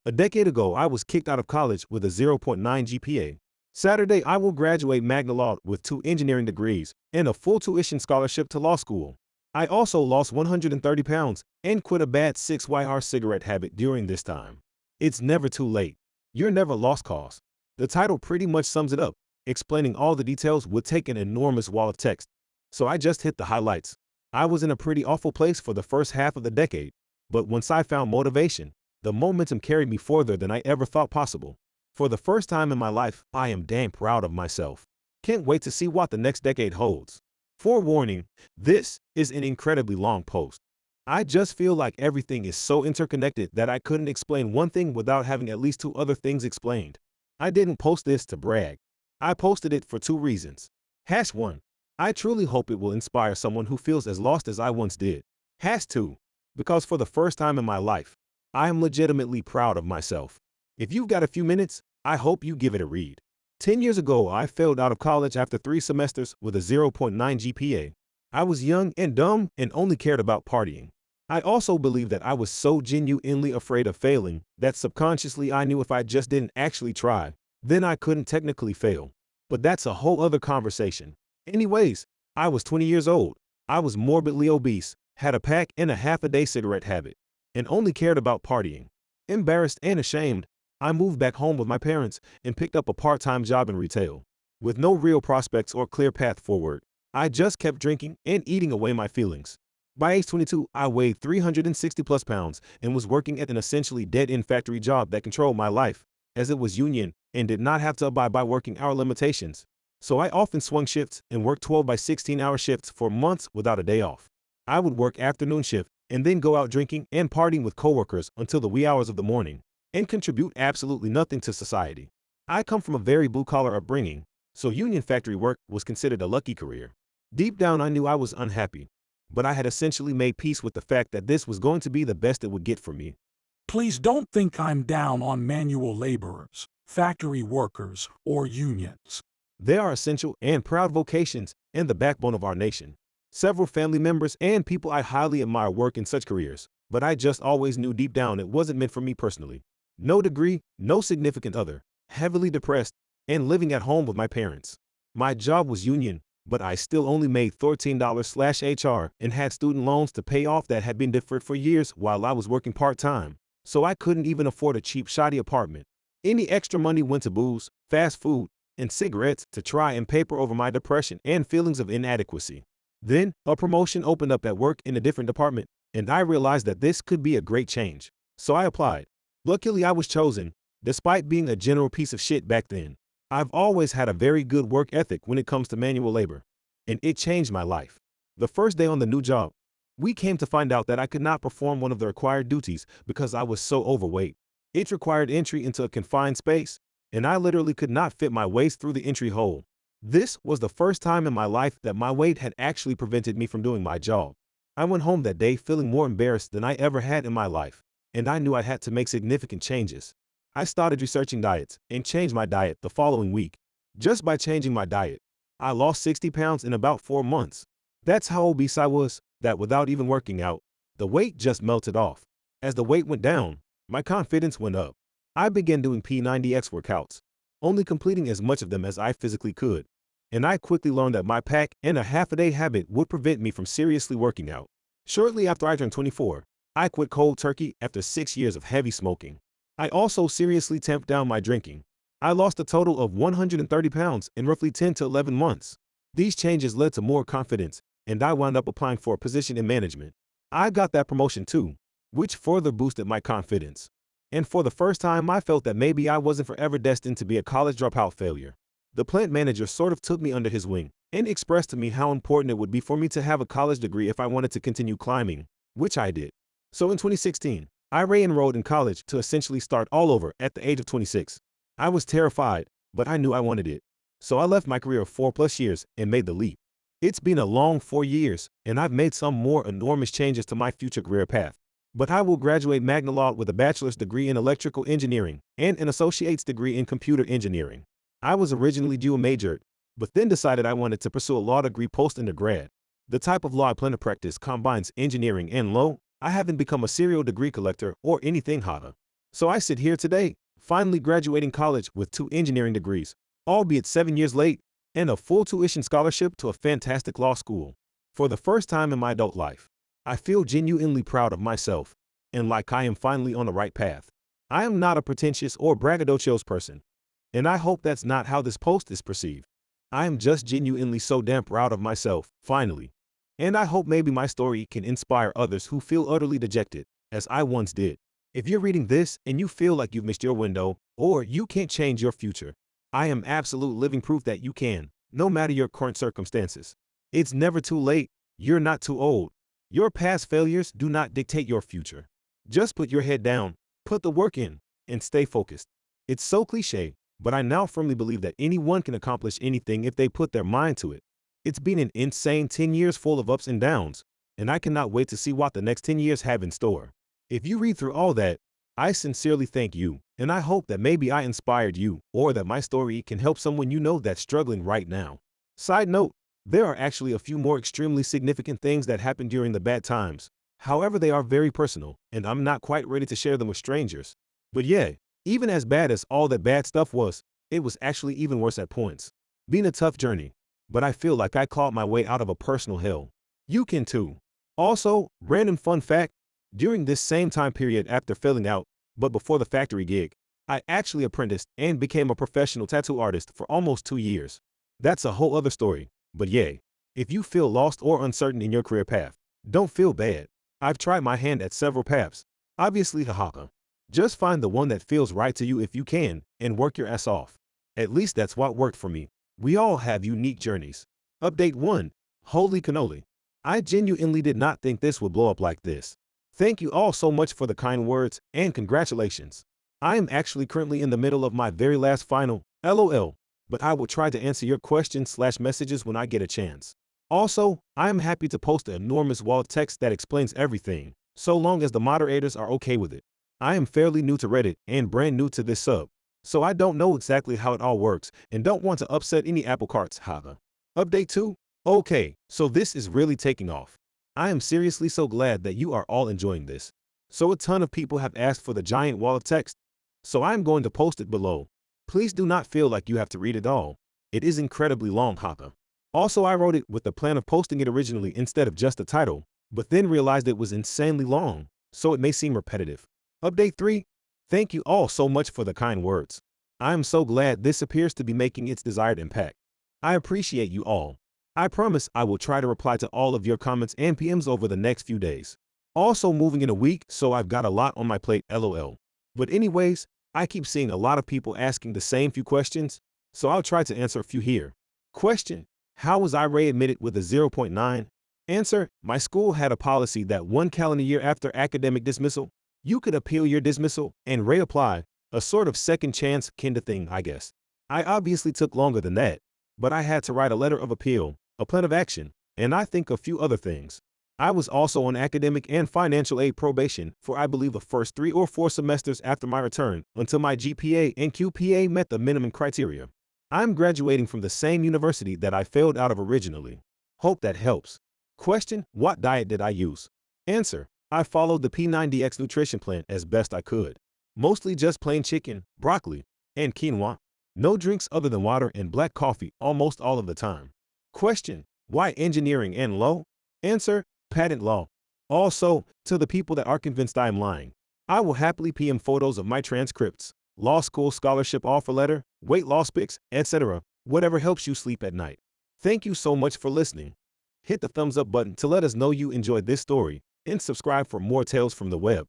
A decade ago, I was kicked out of college with a 0.9 GPA. Saturday, I will graduate Magna Laude with 2 engineering degrees and a full tuition scholarship to law school. I also lost 130 pounds and quit a bad 6YR cigarette habit during this time. It's never too late. You're never lost cause. The title pretty much sums it up. Explaining all the details would take an enormous wall of text, so I just hit the highlights. I was in a pretty awful place for the first half of the decade, but once I found motivation, the momentum carried me further than I ever thought possible. For the first time in my life, I am damn proud of myself. Can't wait to see what the next decade holds. Forewarning, this is an incredibly long post. I just feel like everything is so interconnected that I couldn't explain one thing without having at least 2 other things explained. I didn't post this to brag. I posted it for 2 reasons. #1. I truly hope it will inspire someone who feels as lost as I once did. #2. Because for the first time in my life, I am legitimately proud of myself. If you've got a few minutes, I hope you give it a read. 10 years ago, I failed out of college after 3 semesters with a 0.9 GPA. I was young and dumb and only cared about partying. I also believed that I was so genuinely afraid of failing that subconsciously I knew if I just didn't actually try, then I couldn't technically fail. But that's a whole other conversation. Anyways, I was 20 years old. I was morbidly obese, had a pack and a half a day cigarette habit, and only cared about partying. Embarrassed and ashamed, I moved back home with my parents and picked up a part-time job in retail. With no real prospects or clear path forward, I just kept drinking and eating away my feelings. By age 22, I weighed 360 plus pounds and was working at an essentially dead-end factory job that controlled my life, as it was union and did not have to abide by working hour limitations. So I often swung shifts and worked 12 by 16-hour shifts for months without a day off. I would work afternoon shift and then go out drinking and partying with coworkers until the wee hours of the morning and contribute absolutely nothing to society. I come from a very blue-collar upbringing, so union factory work was considered a lucky career. Deep down, I knew I was unhappy, but I had essentially made peace with the fact that this was going to be the best it would get for me. Please don't think I'm down on manual laborers, factory workers, or unions. They are essential and proud vocations and the backbone of our nation. Several family members and people I highly admire work in such careers, but I just always knew deep down it wasn't meant for me personally. No degree, no significant other, heavily depressed, and living at home with my parents. My job was union, but I still only made $13/HR and had student loans to pay off that had been deferred for years while I was working part-time, so I couldn't even afford a cheap, shoddy apartment. Any extra money went to booze, fast food, and cigarettes to try and paper over my depression and feelings of inadequacy. Then, a promotion opened up at work in a different department, and I realized that this could be a great change. So I applied. Luckily, I was chosen, despite being a general piece of shit back then. I've always had a very good work ethic when it comes to manual labor, and it changed my life. The first day on the new job, we came to find out that I could not perform one of the required duties because I was so overweight. It required entry into a confined space, and I literally could not fit my waist through the entry hole. This was the first time in my life that my weight had actually prevented me from doing my job. I went home that day feeling more embarrassed than I ever had in my life, and I knew I had to make significant changes. I started researching diets and changed my diet the following week. Just by changing my diet, I lost 60 pounds in about 4 months. That's how obese I was, that without even working out, the weight just melted off. As the weight went down, my confidence went up. I began doing P90X workouts, only completing as much of them as I physically could. And I quickly learned that my pack and a half-a-day habit would prevent me from seriously working out. Shortly after I turned 24, I quit cold turkey after 6 years of heavy smoking. I also seriously tamped down my drinking. I lost a total of 130 pounds in roughly 10 to 11 months. These changes led to more confidence, and I wound up applying for a position in management. I got that promotion too, which further boosted my confidence. And for the first time, I felt that maybe I wasn't forever destined to be a college dropout failure. The plant manager sort of took me under his wing and expressed to me how important it would be for me to have a college degree if I wanted to continue climbing, which I did. So in 2016, I re-enrolled in college to essentially start all over at the age of 26. I was terrified, but I knew I wanted it. So I left my career of 4+ years and made the leap. It's been a long 4 years, and I've made some more enormous changes to my future career path. But I will graduate Magna Laude with a bachelor's degree in electrical engineering and an associate's degree in computer engineering. I was originally dual majored, but then decided I wanted to pursue a law degree post-undergrad. The type of law I plan to practice combines engineering and law. I haven't become a serial degree collector or anything hotter. So I sit here today, finally graduating college with 2 engineering degrees, albeit 7 years late, and a full tuition scholarship to a fantastic law school. For the first time in my adult life, I feel genuinely proud of myself, and like I am finally on the right path. I am not a pretentious or braggadocious person, and I hope that's not how this post is perceived. I am just genuinely so damn proud of myself, finally. And I hope maybe my story can inspire others who feel utterly dejected, as I once did. If you're reading this and you feel like you've missed your window, or you can't change your future, I am absolute living proof that you can, no matter your current circumstances. It's never too late. You're not too old. Your past failures do not dictate your future. Just put your head down, put the work in, and stay focused. It's so cliche, but I now firmly believe that anyone can accomplish anything if they put their mind to it. It's been an insane 10 years full of ups and downs, and I cannot wait to see what the next 10 years have in store. If you read through all that, I sincerely thank you, and I hope that maybe I inspired you, or that my story can help someone you know that's struggling right now. Side note, there are actually a few more extremely significant things that happened during the bad times. However, they are very personal, and I'm not quite ready to share them with strangers. But yeah, even as bad as all that bad stuff was, it was actually even worse at points. Been a tough journey, but I feel like I clawed my way out of a personal hell. You can too. Also, random fun fact, during this same time period after filling out, but before the factory gig, I actually apprenticed and became a professional tattoo artist for almost 2 years. That's a whole other story, but yeah, if you feel lost or uncertain in your career path, don't feel bad. I've tried my hand at several paths. Obviously, haha. Just find the one that feels right to you if you can, and work your ass off. At least that's what worked for me. We all have unique journeys. Update 1. Holy cannoli. I genuinely did not think this would blow up like this. Thank you all so much for the kind words, and congratulations. I am actually currently in the middle of my very last final, LOL, but I will try to answer your questions/messages when I get a chance. Also, I am happy to post an enormous wall of text that explains everything, so long as the moderators are okay with it. I am fairly new to Reddit and brand new to this sub, so I don't know exactly how it all works and don't want to upset any apple carts, haha. Update 2? Okay, so this is really taking off. I am seriously so glad that you are all enjoying this. So a ton of people have asked for the giant wall of text, so I am going to post it below. Please do not feel like you have to read it all. It is incredibly long, haha. Also, I wrote it with the plan of posting it originally instead of just the title, but then realized it was insanely long, so it may seem repetitive. Update 3. Thank you all so much for the kind words. I am so glad this appears to be making its desired impact. I appreciate you all. I promise I will try to reply to all of your comments and PMs over the next few days. Also moving in a week, so I've got a lot on my plate, LOL. But anyways, I keep seeing a lot of people asking the same few questions, so I'll try to answer a few here. Question: how was I readmitted with a 0.9? Answer: my school had a policy that 1 calendar year after academic dismissal, you could appeal your dismissal and reapply, a sort of second chance kinda thing, I guess. I obviously took longer than that, but I had to write a letter of appeal, a plan of action, and I think a few other things. I was also on academic and financial aid probation for I believe the first 3 or 4 semesters after my return until my GPA and QPA met the minimum criteria. I'm graduating from the same university that I failed out of originally. Hope that helps. Question: what diet did I use? Answer: I followed the P90X nutrition plan as best I could. Mostly just plain chicken, broccoli, and quinoa. No drinks other than water and black coffee almost all of the time. Question: why engineering and law? Answer: patent law. Also, to the people that are convinced I am lying, I will happily PM photos of my transcripts, law school scholarship offer letter, weight loss pics, etc., whatever helps you sleep at night. Thank you so much for listening. Hit the thumbs up button to let us know you enjoyed this story, and subscribe for more tales from the web.